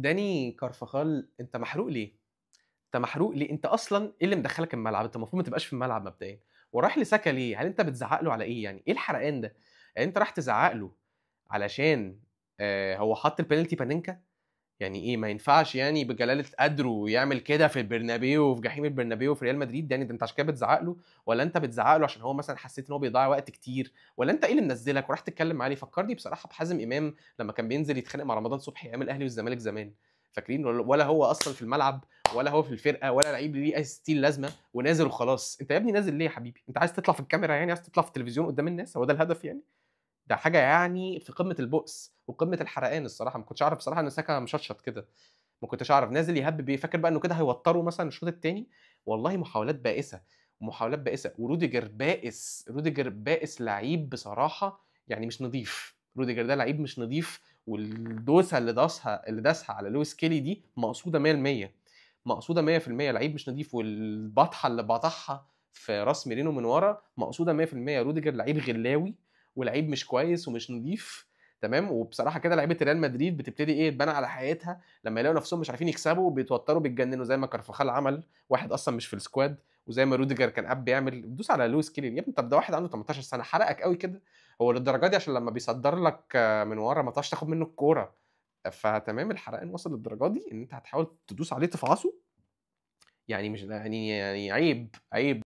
داني كارفاخال أنت محروق ليه؟ أنت محروق ليه؟ أنت أصلًا إيه اللي مدخّلك الملعب؟ أنت المفروض ما تبقاش في الملعب مبدئيًا، ورايح لساكا ليه؟ هل أنت بتزعّق له على إيه يعني؟ إيه الحرقان ده؟ يعني أنت رايح تزعّق له علشان هو حَط البنالتي بانينكا؟ يعني إيه ما ينفعش يعني بجلالة قدره يعمل كده في البرنابيو في جحيم البرنابيو في ريال مدريد يعني ده أنت عشان كده بتزعق له والّا أنت بتزعق له عشان هو مثلًا حسيت إن هو بيضيّع وقت كتير والّا أنت إيه اللي منزّلك ورايح تتكلم معاه ليه؟ فكّرني بصراحة بحازم إمام لمّا كان بينزل يتخانق مع رمضان صبحي أيام الأهلي والزمالك زمان، فاكرين؟ ولا هو أصلًا في الملعب ولا هو في الفرقة ولا لعيب ليه أي ستين لازمة ونازل وخلاص، أنت يا ابني نازل ليه يا حبيبي؟ أنت عايز تطلع في الكاميرا يعني، عايز تطلع في التلفزيون قدّام الناس، هو ده الهدف يعني؟ ده حاجة يعني في قمة البؤس وقمة الحرقان الصراحة، ما كنتش أعرف بصراحة إن ساكا مشطشط كده. ما كنتش أعرف، نازل يهبِّب إيه، فاكر بقى إنه كده هيوتّروا مثلًا الشوط التاني، والله محاولات بائسة، محاولات بائسة، وروديجر بائس، روديجر بائس لعيب بصراحة يعني مش نضيف، روديجر ده لعيب مش نضيف، والدوسة اللي داسها على لويس كيلي دي مقصودة 100%، مقصودة 100% لعيب مش نضيف، والبطحة اللي بطحها في راس ميرينو من ورا مقصودة 100%، روديجر لعيب غلاوي، ولعيب مش كويس ومش نضيف، تمام، وبصراحة كده لعيبة ريال مدريد بتبتدي إيه، تبان على حقيقتها لمّا يلاقوا نفسهم مش عارفين يكسبوا بيتوتروا بيتجننوا زي ما كارفاخال عمل، واحد أصلًا مش في السكواد، وزي ما روديجر كان قاعد بيعمل بتدوس على لويس كيلي، يا ابني طب ده واحد عنده 18 سنة حرقك أوي كده؟ هو للدرجة دي عشان لمّا بيصدّر لك من ورا ما تعرفش تاخد منه الكورة، فتمام الحرقان وصل للدرجة دي إن أنت هتحاول تدوس عليه تفعصه؟ يعني مش يعني عيب، عيب.